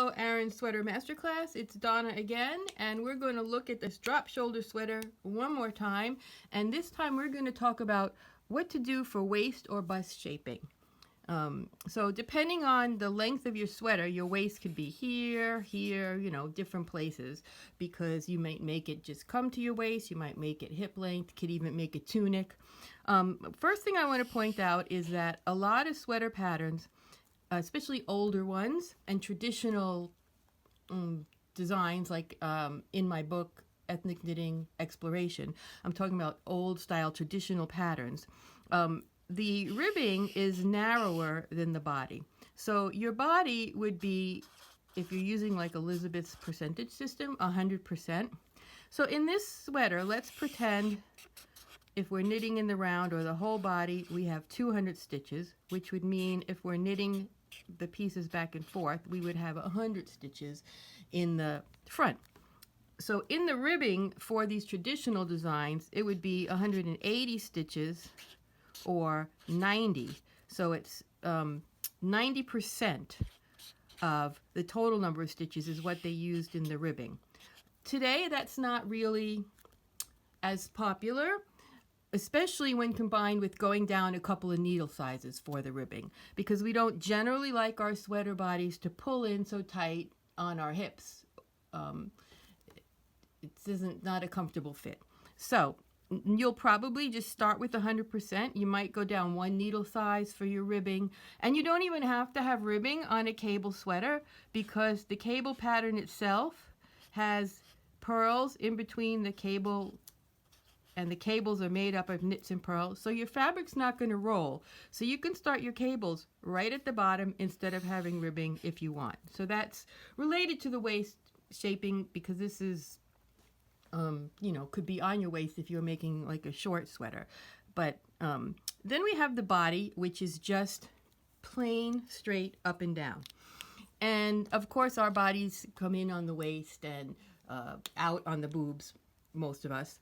Hello, Aran Sweater Masterclass. It's Donna again, and we're going to look at this drop shoulder sweater one more time. And this time we're going to talk about what to do for waist or bust shaping. So depending on the length of your sweater, your waist could be here, here, different places, because you might make it just come to your waist, you might make it hip length, could even make a tunic. First thing I want to point out is that a lot of sweater patterns, especially older ones and traditional designs, like in my book, Ethnic Knitting Exploration, I'm talking about old style traditional patterns. The ribbing is narrower than the body. So your body would be, if you're using like Elizabeth's percentage system, 100%. So in this sweater, let's pretend if we're knitting in the round or the whole body, we have 200 stitches, which would mean if we're knitting the pieces back and forth, we would have 100 stitches in the front. So in the ribbing for these traditional designs, it would be 180 stitches or 90. So it's 90% of the total number of stitches is what they used in the ribbing. Today, that's not really as popular, especially when combined with going down a couple of needle sizes for the ribbing, because we don't generally like our sweater bodies to pull in so tight on our hips. It not a comfortable fit. So you'll probably just start with 100%. You might go down one needle size for your ribbing, and you don't even have to have ribbing on a cable sweater, because the cable pattern itself has pearls in between the cable, and the cables are made up of knits and pearls, so your fabric's not going to roll. So you can start your cables right at the bottom instead of having ribbing if you want. So that's related to the waist shaping, because this is could be on your waist if you're making like a short sweater. But then we have the body, which is just plain straight up and down. And of course our bodies come in on the waist and out on the boobs, most of us,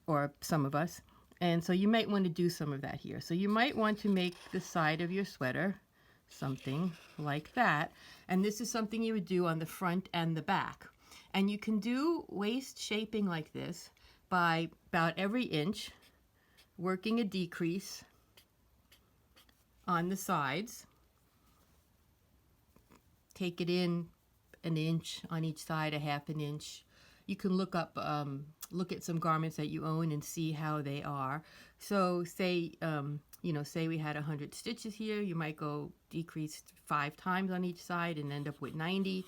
or some of us. And so you might want to do some of that here. So you might want to make the side of your sweater something like that. And this is something you would do on the front and the back. And you can do waist shaping like this by about every inch, working a decrease on the sides. Take it in an inch on each side, a half an inch. You can look up, look at some garments that you own and see how they are. So say, say we had 100 stitches here, you might go decrease 5 times on each side and end up with 90.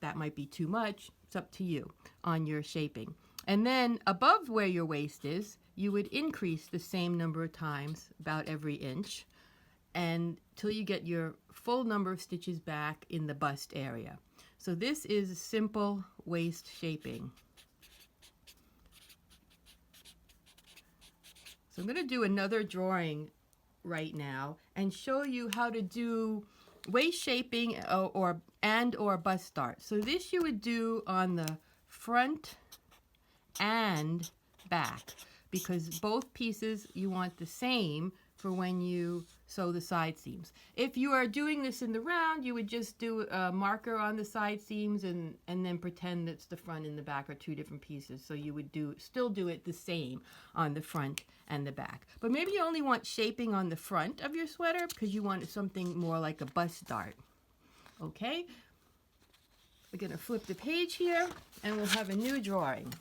That might be too much. It's up to you on your shaping. And then above where your waist is, you would increase the same number of times, about every inch, until you get your full number of stitches back in the bust area. So this is simple waist shaping. So I'm going to do another drawing right now and show you how to do waist shaping or bust start. So this you would do on the front and back, because both pieces you want the same for when you sew the side seams. If you are doing this in the round, you would just do a marker on the side seams and then pretend that the front and the back are 2 different pieces. So you would still do it the same on the front and the back. But maybe you only want shaping on the front of your sweater because you want something more like a bust dart. Okay, we're going to flip the page here and we'll have a new drawing.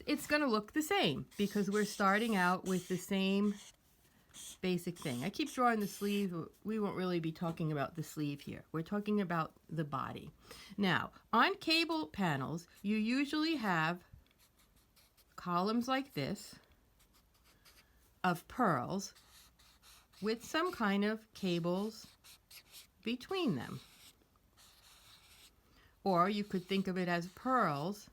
It's going to look the same because we're starting out with the same basic thing. I keep drawing the sleeve. We won't really be talking about the sleeve here. We're talking about the body. Now, on cable panels, you usually have columns like this of pearls with some kind of cables between them. Or you could think of it as pearls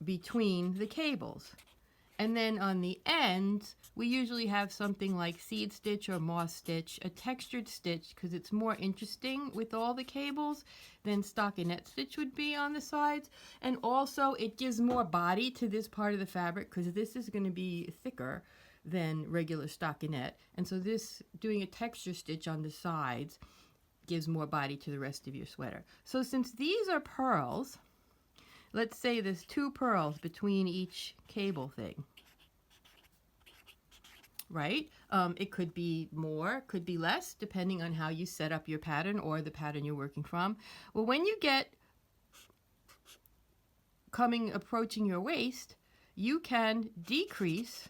between the cables. And then on the ends, we usually have something like seed stitch or moss stitch, a textured stitch, because it's more interesting with all the cables than stockinette stitch would be on the sides. And also it gives more body to this part of the fabric, because this is going to be thicker than regular stockinette. And so this, doing a texture stitch on the sides, gives more body to the rest of your sweater. So since these are pearls, let's say there's 2 pearls between each cable thing. Right? It could be more, could be less, depending on how you set up your pattern or the pattern you're working from. Well, when you get approaching your waist, you can decrease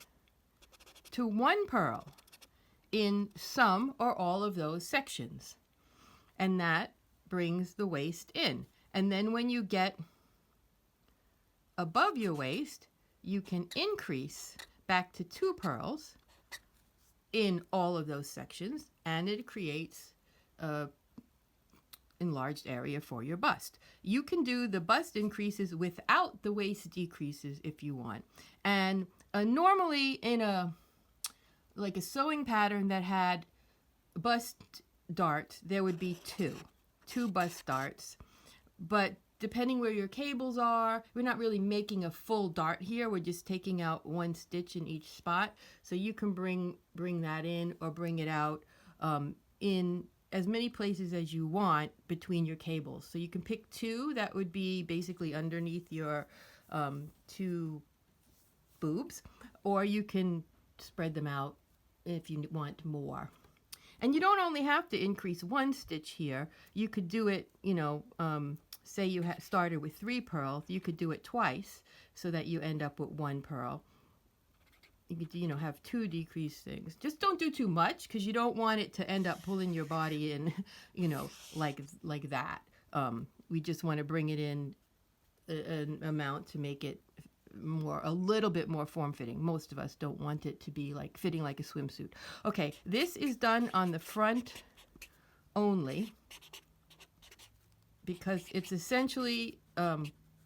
to 1 pearl in some or all of those sections. And that brings the waist in. And then when you get above your waist, you can increase back to 2 pearls in all of those sections, and it creates a enlarged area for your bust. You can do the bust increases without the waist decreases if you want. And normally in a sewing pattern that had bust darts, there would be two bust darts. But depending where your cables are, we're not really making a full dart here. We're just taking out 1 stitch in each spot. So you can bring that in or bring it out in as many places as you want between your cables. So you can pick 2 that would be basically underneath your 2 boobs, or you can spread them out if you want more. And you don't only have to increase 1 stitch here. You could do it, say you started with 3 pearls, you could do it twice so that you end up with 1 pearl. You could, have 2 decreased things. Just don't do too much, because you don't want it to end up pulling your body in, like that. We just want to bring it in an amount to make it a little bit more form-fitting. Most of us don't want it to be like fitting like a swimsuit. Okay, this is done on the front only, because it's essentially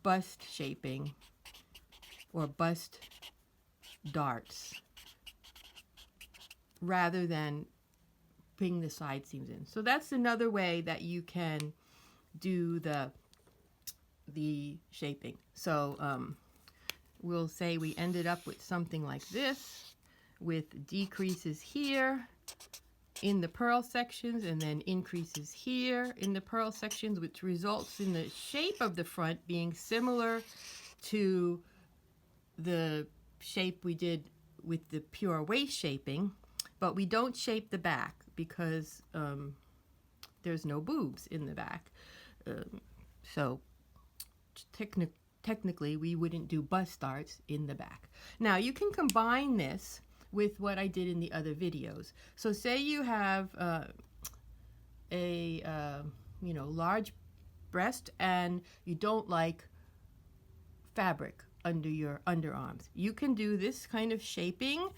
bust shaping or bust darts rather than bring the side seams in. So that's another way that you can do the shaping. So we'll say we ended up with something like this, with decreases here in the purl sections and then increases here in the purl sections, which results in the shape of the front being similar to the shape we did with the pure waist shaping, but we don't shape the back because there's no boobs in the back. So technically we wouldn't do bust darts in the back. Now you can combine this with what I did in the other videos. So say you have a large breast and you don't like fabric under your underarms. You can do this kind of shaping,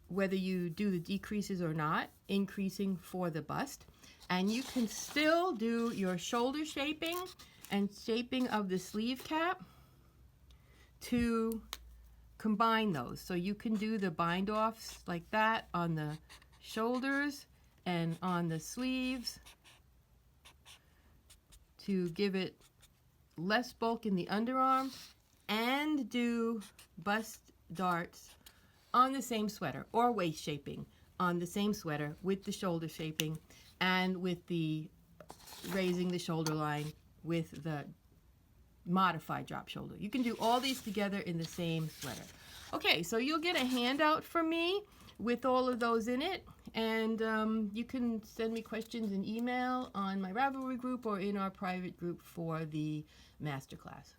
whether you do the decreases or not, increasing for the bust. And you can still do your shoulder shaping and shaping of the sleeve cap to combine those. So you can do the bind offs like that on the shoulders and on the sleeves to give it less bulk in the underarm, and do bust darts on the same sweater, or waist shaping on the same sweater with the shoulder shaping and with the raising the shoulder line with the modified drop shoulder. You can do all these together in the same sweater. Okay, so you'll get a handout from me with all of those in it, and you can send me questions in email on my Ravelry group or in our private group for the masterclass.